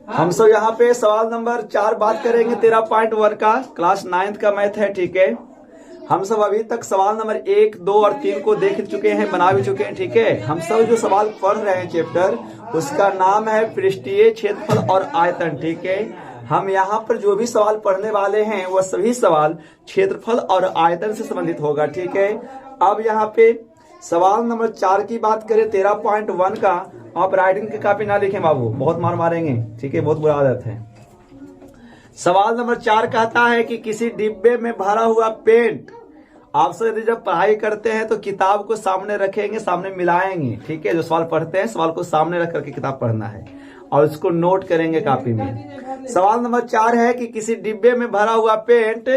हम सब यहाँ पे सवाल नंबर 4 बात करेंगे 13.1 का, क्लास 9th का मैथ है। ठीक है, हम सब अभी तक सवाल नंबर 1, 2 और 3 को देख चुके हैं, बना भी चुके हैं। ठीक है, हम सब जो सवाल पढ़ रहे हैं चैप्टर, उसका नाम है पृष्ठीय क्षेत्रफल और आयतन। ठीक है, हम यहाँ पर जो भी सवाल पढ़ने वाले हैं वह सभी सवाल क्षेत्रफल और आयतन से संबंधित होगा। ठीक है, अब यहाँ पे सवाल नंबर 4 की बात करें 13.1 का। आप राइटिंग की कॉपी ना लिखें बाबू, बहुत मार मारेंगे। ठीक है, बहुत बुरा आदत है। सवाल नंबर 4 कहता है कि किसी डिब्बे में भरा हुआ पेंट, आप सब यदि जब पढ़ाई करते हैं तो किताब को सामने रखेंगे, सामने मिलाएंगे। ठीक है, जो सवाल पढ़ते हैं सवाल को सामने रख करके किताब पढ़ना है और उसको नोट करेंगे कॉपी में। सवाल नंबर 4 है कि किसी डिब्बे में भरा हुआ पेंट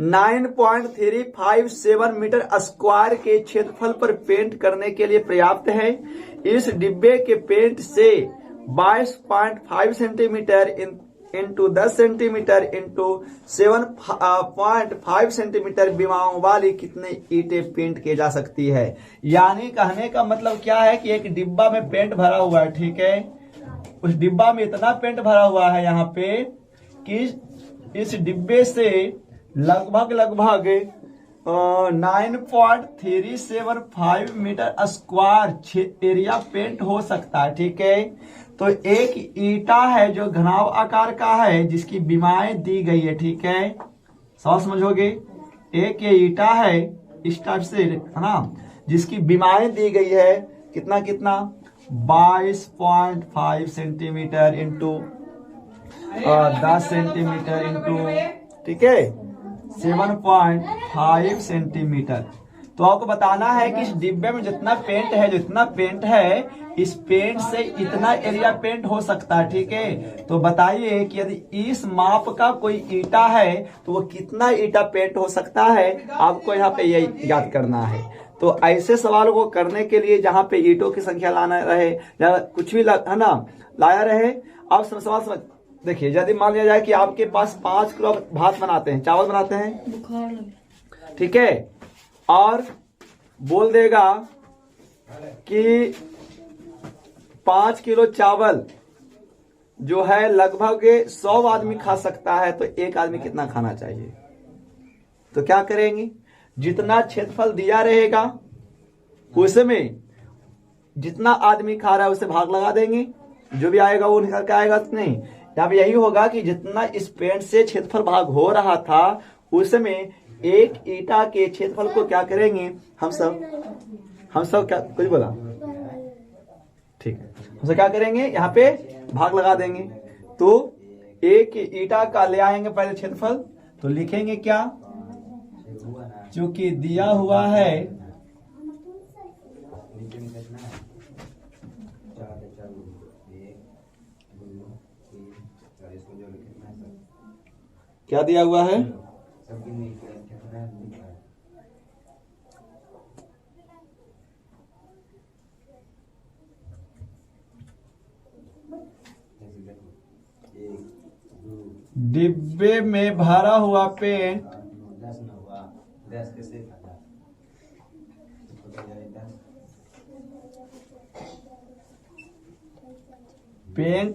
9.357 मीटर स्क्वायर के क्षेत्रफल पर पेंट करने के लिए पर्याप्त है। इस डिब्बे के पेंट से 22.5 centimetre into 10 centimetre into 7.5 centimetre विमाओं वाली कितने ईंटें पेंट की जा सकती है। यानी कहने का मतलब क्या है कि एक डिब्बा में पेंट भरा हुआ है। ठीक है, उस डिब्बा में इतना पेंट भरा हुआ है यहाँ पे कि इस डिब्बे से लगभग 9.375 मीटर स्क्वायर एरिया पेंट हो सकता है। ठीक है, तो एक ईटा है जो घनाव आकार का है, जिसकी विमाएं दी गई है। ठीक है, समझोगे, एक ये ईटा है इस टाइप से, है ना, जिसकी विमाएं दी गई है कितना 22.5 सेंटीमीटर इंटू 10 सेंटीमीटर इंटू, ठीक है, 7.5 सेंटीमीटर। तो आपको बताना है कि इस डिब्बे में जितना पेंट है, इस पेंट से इतना एरिया पेंट हो सकता है। ठीक है, तो बताइए कि यदि इस माप का कोई ईटा है तो वो कितना ईटा पेंट हो सकता है, आपको यहाँ पे ये याद करना है। तो ऐसे सवालों को करने के लिए जहाँ पे ईटों की संख्या लाना रहे या कुछ भी है ना लाया रहे, आप सवाल समझ देखिए। यदि मान लिया जाए कि आपके पास 5 किलो भात बनाते हैं, चावल बनाते हैं, ठीक है, और बोल देगा कि 5 किलो चावल जो है लगभग 100 आदमी खा सकता है, तो एक आदमी कितना खाना चाहिए। तो क्या करेंगे, जितना क्षेत्रफल दिया रहेगा उसमें जितना आदमी खा रहा है उसे भाग लगा देंगे, जो भी आएगा वो निकल के आएगा। नहीं, यहाँ पे यही होगा कि जितना इस पेंट से क्षेत्रफल भाग हो रहा था उसमें एक ईटा के क्षेत्रफल को क्या करेंगे, हम सब क्या कुछ बोला, ठीक है, हम सब क्या करेंगे, यहाँ पे भाग लगा देंगे। तो एक ईटा का ले आएंगे पहले क्षेत्रफल, तो लिखेंगे क्या, चूंकि दिया हुआ है क्या दिया हुआ है, डिब्बे में भरा हुआ पेंट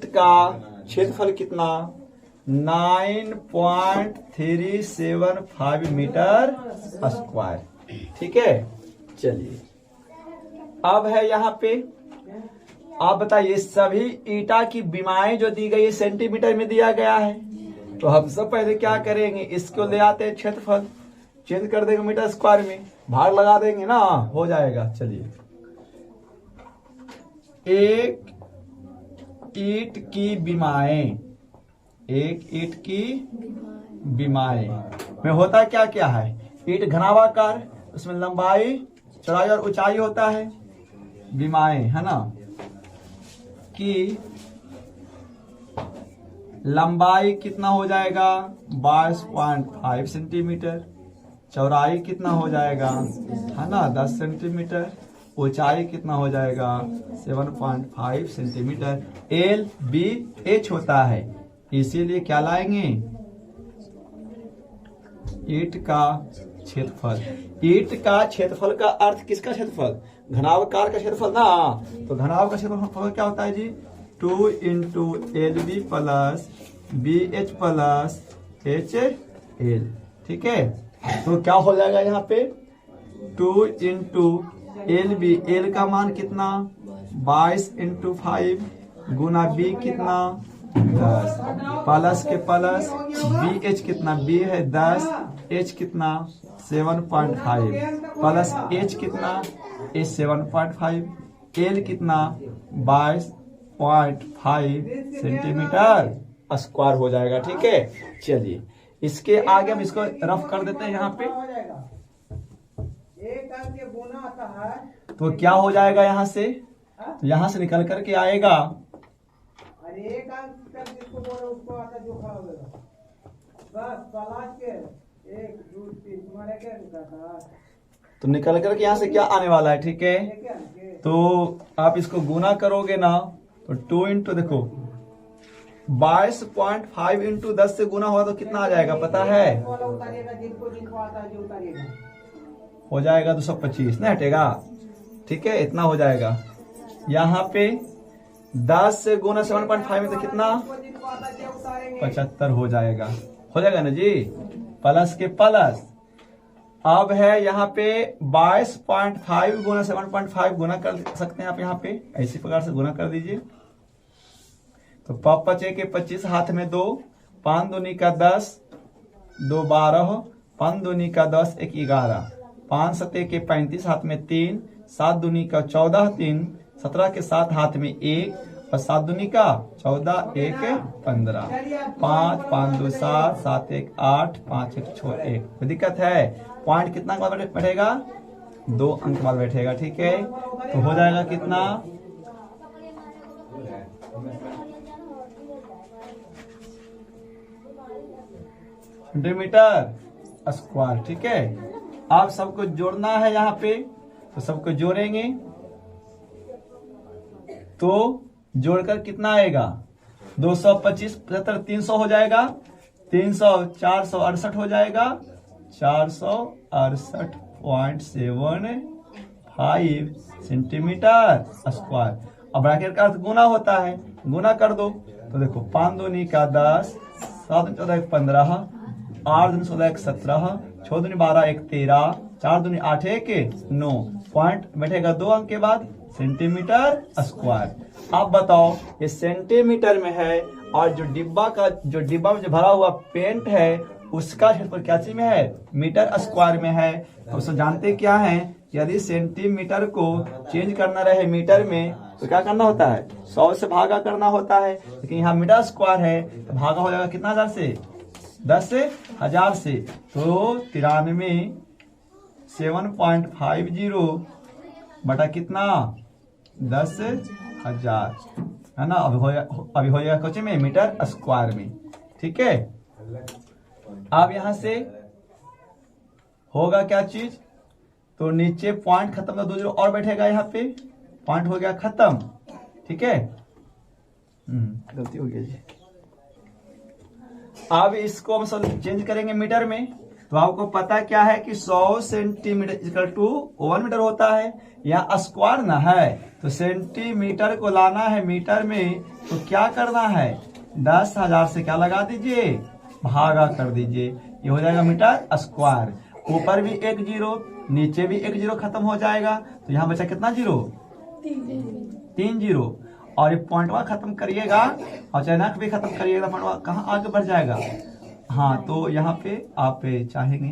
का क्षेत्रफल कितना, 9.375 मीटर स्क्वायर। ठीक है, चलिए अब है यहाँ पे, आप बताइए सभी ईटा की विमाएं जो दी गई है सेंटीमीटर में दिया गया है। तो हम सब पहले क्या करेंगे, इसको ले आते हैं क्षेत्रफल, चेंज कर देंगे मीटर स्क्वायर में, भाग लगा देंगे ना, हो जाएगा। चलिए, एक ईंट की विमाएं में होता क्या क्या है, ईंट घनावाकार, उसमें लंबाई, चौड़ाई और ऊंचाई होता है, विमाएं है ना, कि लंबाई कितना हो जाएगा 22.5 सेंटीमीटर, चौड़ाई कितना हो जाएगा है ना 10 सेंटीमीटर, ऊंचाई कितना हो जाएगा 7.5 सेंटीमीटर। एल बी एच होता है, इसीलिए क्या लाएंगे, ईंट का क्षेत्रफल। ईंट का क्षेत्रफल का अर्थ किसका क्षेत्रफल, घनावकार का क्षेत्रफल ना। तो घनाव का क्षेत्रफल क्या होता है जी, 2 into LB plus BH plus HL। ठीक है, तो क्या हो जाएगा यहाँ पे 2 इंटू LB, L का मान कितना 22 इंटू 5 गुना B कितना 10 प्लस के प्लस BH कितना, B है 10, H कितना 7.5 प्लस H कितना H 7.5, L कितना 22.5 सेंटीमीटर स्क्वायर हो जाएगा। ठीक है, चलिए इसके आगे हम इसको रफ कर देते हैं यहाँ पे। एक अंक के गुना आता है तो क्या हो जाएगा यहाँ से, तो यहाँ से निकल करके आएगा, और एक अंक कर जिसको बोले उसको आता जो खा होगा बस प्लस के 1 2 3 तुम्हारे क्या निकलता तो निकल करके यहाँ से क्या आने वाला है। ठीक है, तो आप इसको गुना करोगे ना तो 2 इंटू देखो 22.5 इंटू 10 से गुना हुआ तो कितना आ जाएगा पता है, उतारेगा जिनको जिनको आता है जो उतारेगा हो जाएगा 225 ना हटेगा। ठीक है, इतना हो जाएगा। यहाँ पे 10 से गुना 7.5 में तो कितना जिनको आता है जो उतारेंगे 75 हो जाएगा ना जी, प्लस के प्लस। अब है यहाँ पे 22.5 गुना 7.5 गुना कर सकते हैं आप, यहाँ पे ऐसी प्रकार से गुना कर दीजिए। तो 5 के 25 हाथ में 2, 5 दूनी का 10, 2 12, 5 दूनी का 10, 1 11, 5 7 के 35 हाथ में 3, 7 दूनी का 14, 3 17 के 7 हाथ में 1 और 7 दूनी का 14, 1 15, 5 5 2 7, 7 1 8, 5 1 6 1। कोई दिक्कत है, पॉइंट कितना के बाद बैठेगा 2 अंक बाद बैठेगा। ठीक है, तो हो जाएगा कितना सेंटीमीटर स्क्वायर। ठीक है, आप सबको जोड़ना है यहाँ पे, तो सबको जोड़ेंगे तो जोड़कर कितना आएगा 225 75 300 हो जाएगा, 300 468 हो जाएगा, 468.75 सेंटीमीटर स्क्वायर। अब ब्रैकेट का अर्थ गुना होता है, गुना कर दो तो देखो 5 दूनी का 10, 7 14 15, 8 दूनी 16 17, 6 दूनी 12 1 13, 4 दूनी 8 1 9, पॉइंट बैठेगा 2 अंक के बाद सेंटीमीटर स्क्वायर। आप बताओ ये सेंटीमीटर में है और जो डिब्बा में जो भरा हुआ पेंट है उसका क्षेत्रफल क्या चीज में है मीटर स्क्वायर में है। तो सब जानते क्या है, यदि सेंटीमीटर को चेंज करना रहे मीटर में तो क्या करना होता है 100 से भागा करना होता है, लेकिन यहाँ मीटर स्क्वायर है तो भागा हो जाएगा कितना 10 से 10,000 से, तो 93 7.50 बटा कितना 10,000 है ना। अभी हो जाएगा कुछ में मीटर स्क्वायर में। ठीक है, अब यहां से होगा क्या चीज, तो नीचे पॉइंट खत्म, 2 जीरो और बैठेगा, यहाँ पे पॉइंट हो गया खत्म। ठीक है, गलती हो गई जी। अब इसको हम सब चेंज करेंगे मीटर में, तो आपको पता क्या है कि 100 सेंटीमीटर इक्वल टू 1 मीटर होता है, यहाँ स्क्वायर ना है तो सेंटीमीटर को लाना है मीटर में, तो क्या करना है 10,000 से क्या लगा दीजिए भागा कर दीजिए, ये हो जाएगा मीटर स्क्वायर। ऊपर भी 1 जीरो नीचे भी 1 जीरो खत्म हो जाएगा, तो यहाँ बचा कितना जीरो 3 जीरो, और ये पॉइंटवा खत्म करिएगा और चैनक भी खत्म करिएगा, पॉइंटवा कहाँ आगे बढ़ जाएगा। हाँ, तो यहाँ पे आप चाहेंगे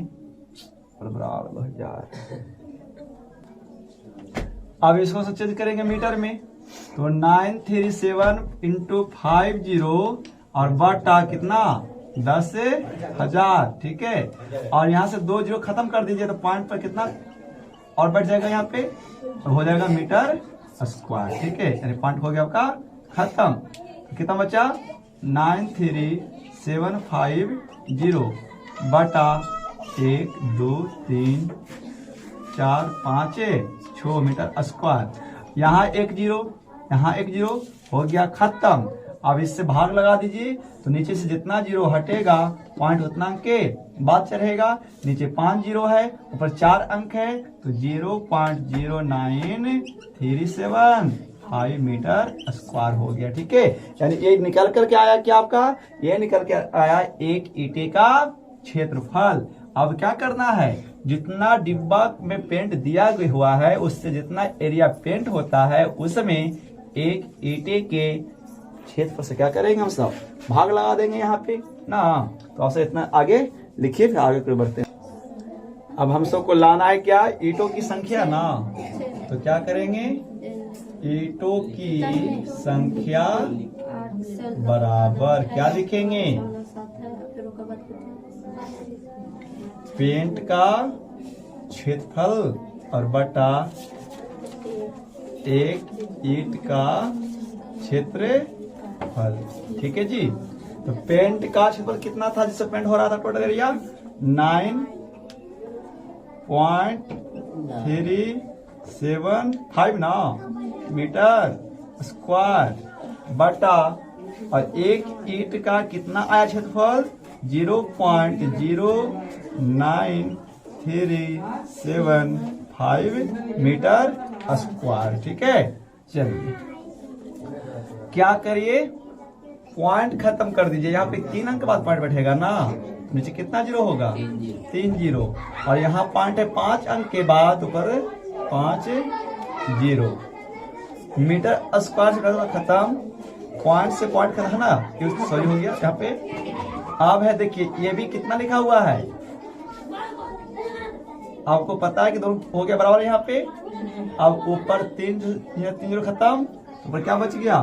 अब इसको चेंज करेंगे मीटर में, तो 937 इंटू 50 और बटा कितना 10,000। ठीक है, और यहाँ से 2 जीरो खत्म कर दीजिए तो पॉइंट पर कितना और बढ़ जाएगा यहाँ पे, और हो जाएगा मीटर स्क्वायर। ठीक है, यानी पॉइंट हो गया आपका खत्म। तो कितना बचा 93750 बटा 1 2 3 4 5 6 मीटर स्क्वायर। यहाँ 1 जीरो यहाँ 1 जीरो हो गया खत्म। अब इससे भाग लगा दीजिए, तो नीचे से जितना जीरो हटेगा पॉइंट उतना अंक के बाद चढ़ेगा। नीचे 5 जीरो है, ऊपर 4 अंक है, तो 0.0937 5 मीटर स्क्वायर हो गया। ठीक है, यानी ये निकल करके आया क्या आपका, ये निकल के आया एक ईंटे का क्षेत्रफल। अब क्या करना है, जितना डिब्बा में पेंट दिया हुआ है उससे जितना एरिया पेंट होता है उसमें एक ईंटे के क्षेत्रफल से क्या करेंगे हम सब भाग लगा देंगे यहाँ पे ना। तो आपसे इतना आगे लिखिए, फिर आगे कोई बढ़ते हैं। अब हम सबको लाना है क्या, ईंटों की संख्या ना। तो क्या करेंगे, ईंटों की संख्या बराबर क्या लिखेंगे, पेंट का क्षेत्रफल और बटा एक ईंट का क्षेत्रफल। ठीक है जी। तो पेंट का क्षेत्रफल कितना था जिससे पेंट हो रहा था, टोटल एरिया 9.375 ना मीटर स्क्वायर, बटा और एक ईंट का कितना आया क्षेत्रफल 0.0935 मीटर स्क्वायर। ठीक है, चलिए क्या करिए, पॉइंट खत्म कर दीजिए। यहाँ पे 3 अंक के बाद पॉइंट बैठेगा ना, नीचे कितना जीरो होगा, 3 जीरो, और यहाँ पॉइंट है 5 अंक के बाद ऊपर 5 जीरो। मीटर स्क्वायर से खत्म, पॉइंट से पॉइंट खत्म है ना, सॉरी हो गया यहाँ पे। अब है देखिए, ये भी कितना लिखा हुआ है, आपको पता है कि दोनों हो गया बराबर यहाँ पे। अब ऊपर 3 जीरो खत्म, ऊपर क्या बच गया,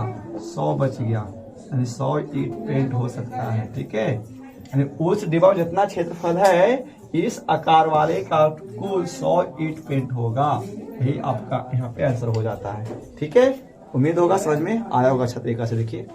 100 बच गया, यानी 100 ईंट पेंट हो सकता है। ठीक है, यानी उस डिब्बा में जितना क्षेत्रफल है इस आकार वाले का कुल 100 ईंट पेंट होगा। यही आपका यहाँ पे आंसर हो जाता है। ठीक है, उम्मीद होगा समझ में आया होगा अच्छा तरीका से। देखिए